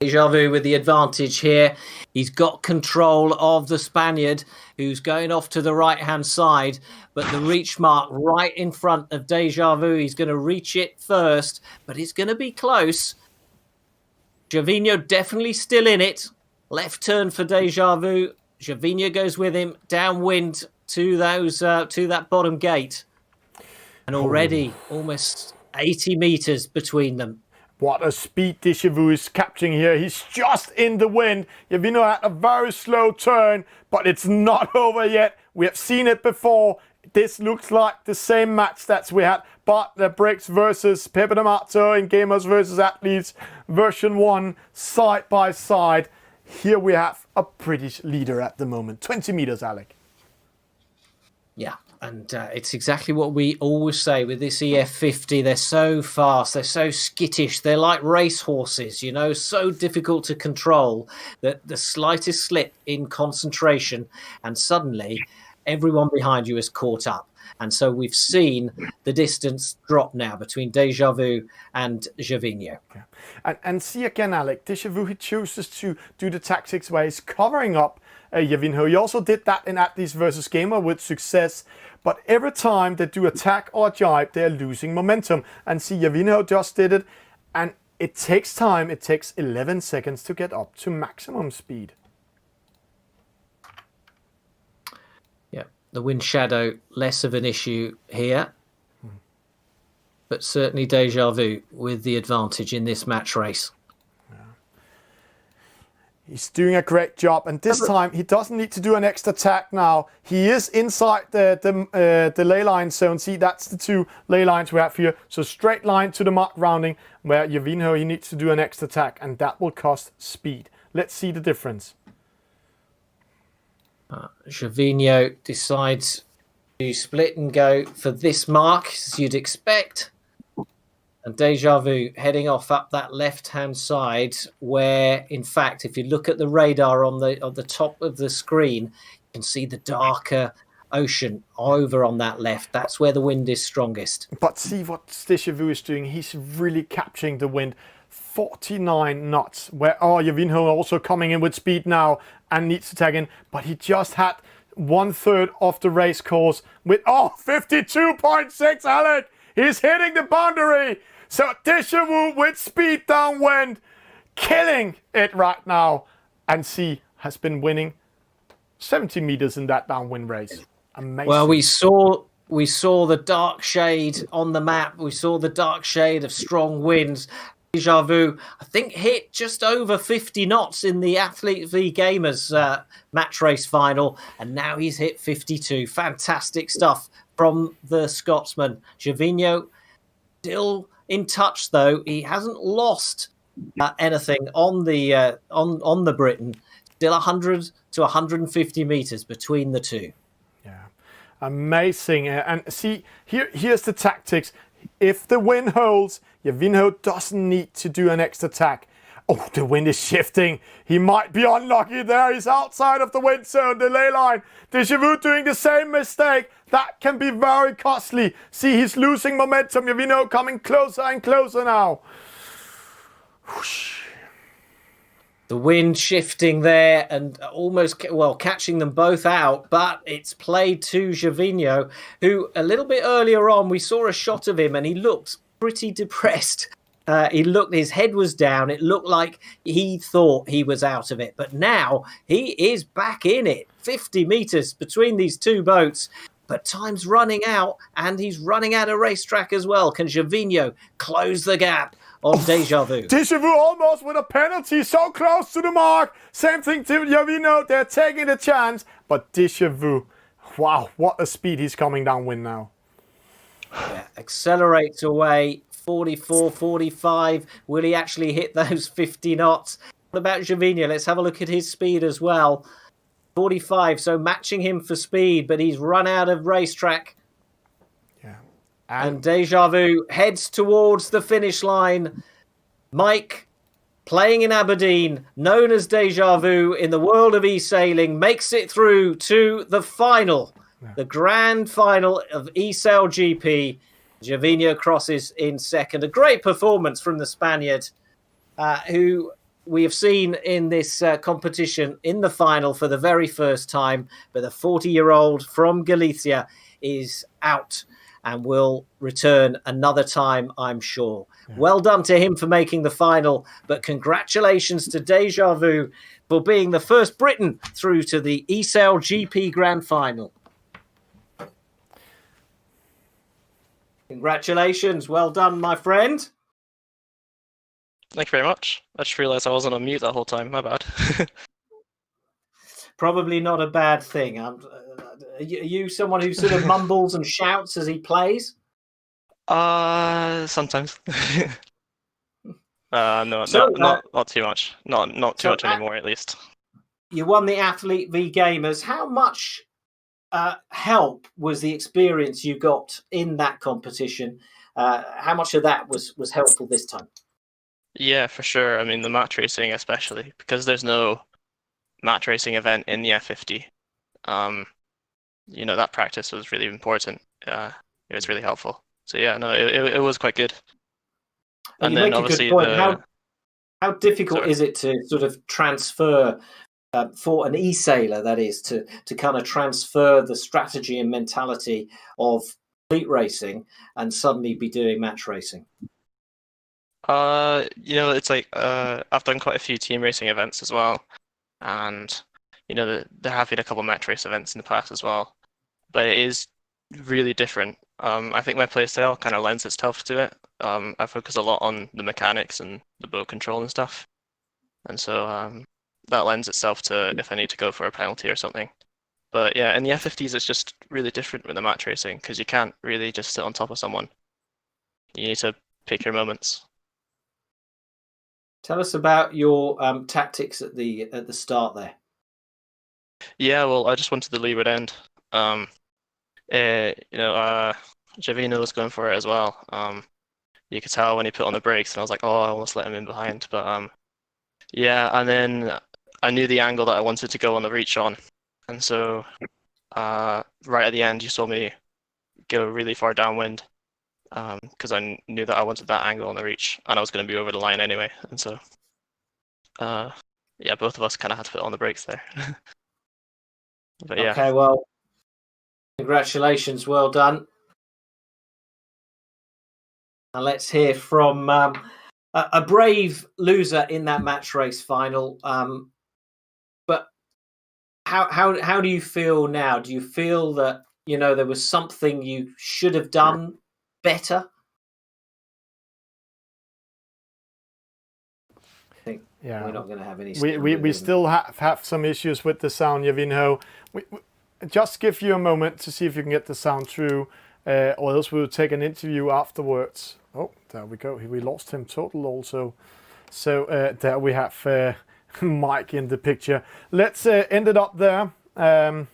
Déjà Vu with the advantage here. He's got control of the Spaniard, who's going off to the right-hand side. But the reach mark right in front of Déjà Vu. He's going to reach it first. But it's going to be close. Javinho definitely still in it. Left turn for Déjà Vu. Javinho goes with him downwind to that bottom gate. And already almost 80 meters between them. What a speed Déjà Vu is capturing here. He's just in the wind. Javinho had a very slow turn, but it's not over yet. We have seen it before. This looks like the same match that we had, but the Breaks versus Pepe D'Amato in Gamers versus Athletes version 1, side by side. Here we have a British leader at the moment. 20 meters, Alec. Yeah, and it's exactly what we always say with this EF50. They're so fast, they're so skittish, they're like racehorses, so difficult to control that the slightest slip in concentration and suddenly everyone behind you is caught up. And so we've seen the distance drop now between Déjà Vu and Javinho. Yeah. And see again, Alec, Déjà Vu, he chooses to do the tactics where he's covering up Javinho. He also did that in Athletes versus Gamer with success. But every time they do attack or jibe, they're losing momentum. And see, Javinho just did it. And it takes time. It takes 11 seconds to get up to maximum speed. Yeah, the wind shadow, less of an issue here. But certainly Deja Vu with the advantage in this match race. He's doing a great job, and this time he doesn't need to do an extra attack now. He is inside the ley line zone. See, that's the two ley lines we have here. So straight line to the mark rounding, where Javinho, he needs to do an extra attack, and that will cost speed. Let's see the difference. Javinho decides to split and go for this mark, as you'd expect. And Deja Vu heading off up that left-hand side, where, in fact, if you look at the radar on the top of the screen, you can see the darker ocean over on that left. That's where the wind is strongest. But see what Deja Vu is doing. He's really capturing the wind. 49 knots. Where Javinho also coming in with speed now and needs to tag in. But he just had 1/3 of the race course with 52.6, Alec. He's hitting the boundary. So Deja Vu with speed downwind, killing it right now. And C has been winning 70 meters in that downwind race. Amazing. Well, we saw the dark shade on the map. We saw the dark shade of strong winds. Deja Vu, I think, hit just over 50 knots in the Athlete v Gamers match race final. And now he's hit 52. Fantastic stuff from the Scotsman. Javinho still in touch, though. He hasn't lost anything on the Briton. Still 100 to 150 meters between the two. Yeah, amazing. And see, here's the tactics. If the wind holds, Javinho doesn't need to do an extra attack. Oh, the wind is shifting. He might be unlucky there. He's outside of the wind zone, the ley line. Deja Vu doing the same mistake. That can be very costly. See, he's losing momentum. Javinho coming closer and closer now. Whoosh. The wind shifting there and almost, well, catching them both out, but it's played to Javinho, who a little bit earlier on, we saw a shot of him and he looked pretty depressed. His head was down. It looked like he thought he was out of it, but now he is back in it. 50 meters between these two boats, but time's running out and he's running out of racetrack as well. Can Javinho close the gap on Deja Vu? Deja Vu almost with a penalty, so close to the mark. Same thing to Javinho. They're taking the chance, but Deja Vu, wow, what a speed he's coming downwind now. Yeah, accelerates away. 44, 45. Will he actually hit those 50 knots? What about Javinho? Let's have a look at his speed as well. 45, so matching him for speed, but he's run out of racetrack. Yeah. And Deja Vu heads towards the finish line. Mike, playing in Aberdeen, known as Deja Vu in the world of e-sailing, makes it through to the final, the grand final of eSailGP. Javinho crosses in second. A great performance from the Spaniard, who we have seen in this competition in the final for the very first time. But the 40-year-old from Galicia is out and will return another time, I'm sure. Yeah. Well done to him for making the final, but congratulations to Deja Vu for being the first Briton through to the eSailGP Grand Final. Congratulations. Well done, my friend. Thank you very much. I just realised I wasn't on mute that whole time. My bad. Probably not a bad thing. Are you someone who sort of mumbles and shouts as he plays? Sometimes. No, so, not too much. Not too much anymore, at least. You won the Athlete v Gamers. How much help was the experience you got in that competition? How much of that was helpful this time? Yeah, for sure. I mean, the match racing especially, because there's no match racing event in the F50. That practice was really important. It was really helpful. So yeah, no, it was quite good. And then obviously how difficult is it to sort of transfer for an e-sailer, that is, to kind of transfer the strategy and mentality of fleet racing and suddenly be doing match racing? It's like I've done quite a few team racing events as well, and there have been a couple match race events in the past as well, but it is really different. I think my playstyle kind of lends itself to it. I focus a lot on the mechanics and the boat control and stuff, and so that lends itself to if I need to go for a penalty or something. But yeah, in the F50s, it's just really different with the match racing because you can't really just sit on top of someone. You need to pick your moments. Tell us about your tactics at the start there. Yeah, well, I just wanted the leeward end. Javino was going for it as well. You could tell when he put on the brakes, and I was like, oh, I almost let him in behind. But yeah, and then I knew the angle that I wanted to go on the reach on, and so right at the end, you saw me go really far downwind because I knew that I wanted that angle on the reach, and I was going to be over the line anyway. And so, yeah, both of us kind of had to put on the brakes there. But yeah. Okay, well, congratulations, well done. And let's hear from a brave loser in that match race final. But how do you feel now? Do you feel that there was something you should have done better? I think we're not going to have any. We still have some issues with the sound, Javino. We just give you a moment to see if you can get the sound through, or else we'll take an interview afterwards. Oh, there we go. We lost him total also. So there we have Mike in the picture. Let's end it up there. Can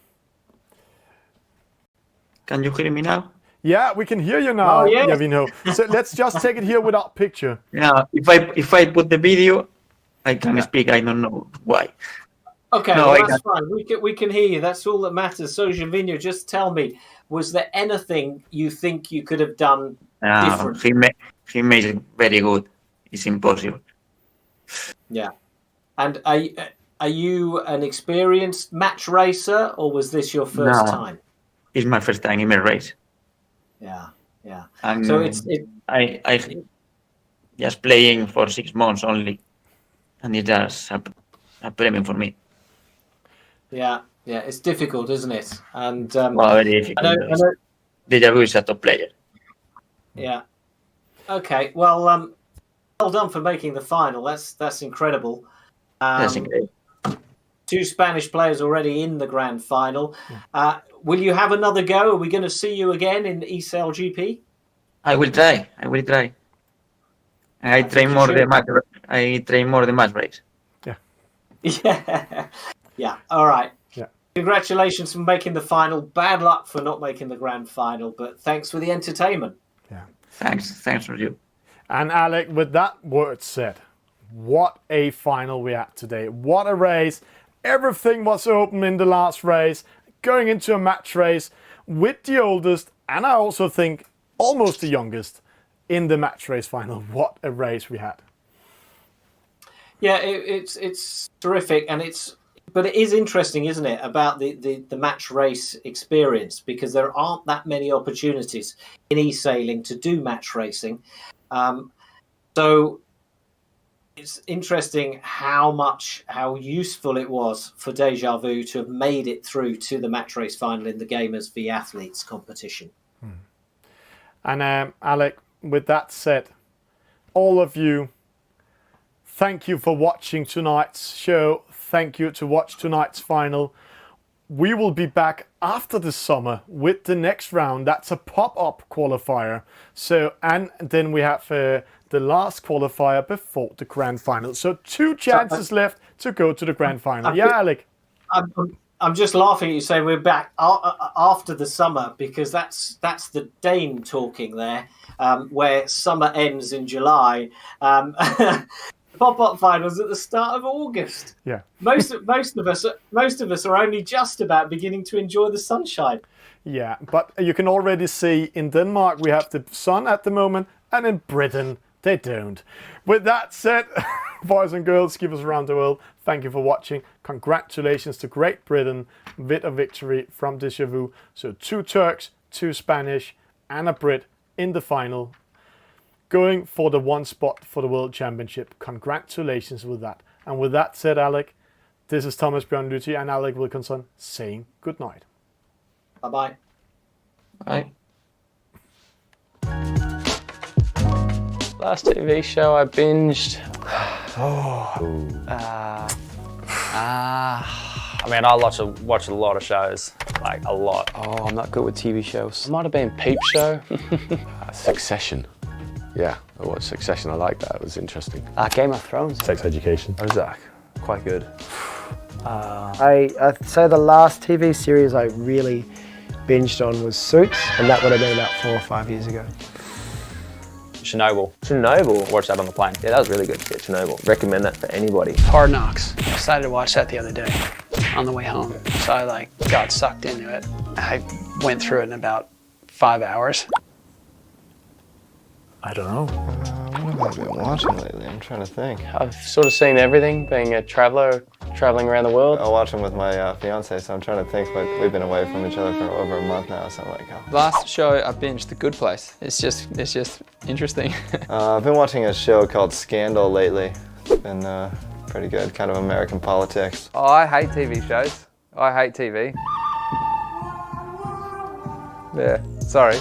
you hear me now? Yeah, we can hear you now, Javino. So let's just take it here without picture. Yeah, if I put the video, I can speak. I don't know why. Okay, no, well, that's fine. We can hear you. That's all that matters. So, Javinho, just tell me, was there anything you think you could have done different? He made it very good. It's impossible. Yeah. And are you an experienced match racer, or was this your first time? It's my first time in a race. Yeah, yeah. And so I just playing for 6 months only, and it's just a premium for me. Yeah, yeah, it's difficult, isn't it? And very difficult. I know. Deja Vu is a top player. Yeah. Okay. Well, well done for making the final. That's incredible. That's incredible. 2 Spanish players already in the grand final. Will you have another go? Are we going to see you again in eSailGP? I will try. I train more the match. I train more the match race. Yeah. Yeah. Yeah. All right. Yeah. Congratulations for making the final. Bad luck for not making the grand final, but thanks for the entertainment. Yeah. Thanks for you. And Alec, with that word said, what a final we had today. What a race. Everything was open in the last race. Going into a match race with the oldest, and I also think almost the youngest, in the match race final. What a race we had. Yeah, it's terrific, and but it is interesting, isn't it, about the match race experience, because there aren't that many opportunities in e-sailing to do match racing. So it's interesting how useful it was for Deja Vu to have made it through to the match race final in the Gamers v Athletes competition. And Alec, with that said, all of you, thank you for watching tonight's show. Thank you to watch tonight's final. We will be back after the summer with the next round. That's a pop-up qualifier. So, and then we have the last qualifier before the grand final. So 2 chances left to go to the grand final. Yeah, Alec. I'm just laughing at you saying we're back after the summer, because that's the Dane talking there, where summer ends in July. Pop-up finals at the start of August. Yeah. Most of us are only just about beginning to enjoy the sunshine. Yeah, but you can already see in Denmark we have the sun at the moment, and in Britain they don't. With that said, Boys and girls, keepers around the world, thank you for watching. Congratulations to Great Britain with a victory from Deja Vu. So 2 Turks, 2 Spanish and a Brit in the final, going for the 1 spot for the World Championship. Congratulations with that. And with that said, Alec, this is Thomas Bjørnluthi and Alec Wilkinson saying good night. Bye-bye. Bye. Last TV show I binged. I mean, I watch a lot of shows, like a lot. Oh, I'm not good with TV shows. It might have been Peep Show. Succession. Yeah, I watched Succession. I like that. It was interesting. Game of Thrones. Sex Education. Ozark. Quite good. I'd say the last TV series I really binged on was Suits, and that would have been about 4 or 5 years ago. Chernobyl. Chernobyl. Watched that on the plane. Yeah, that was really good. Yeah, Chernobyl. Recommend that for anybody. Hard Knocks. I decided to watch that the other day on the way home. So I got sucked into it. I went through it in about 5 hours. I don't know. What have I been watching lately? I'm trying to think. I've sort of seen everything, being a traveller, travelling around the world. I watch them with my fiance, so I'm trying to think. Like, we've been away from each other for over a month now, so I'm like, oh. Last show I binged, The Good Place. It's just interesting. I've been watching a show called Scandal lately. It's been pretty good, kind of American politics. Oh, I hate TV shows. I hate TV. Yeah, sorry.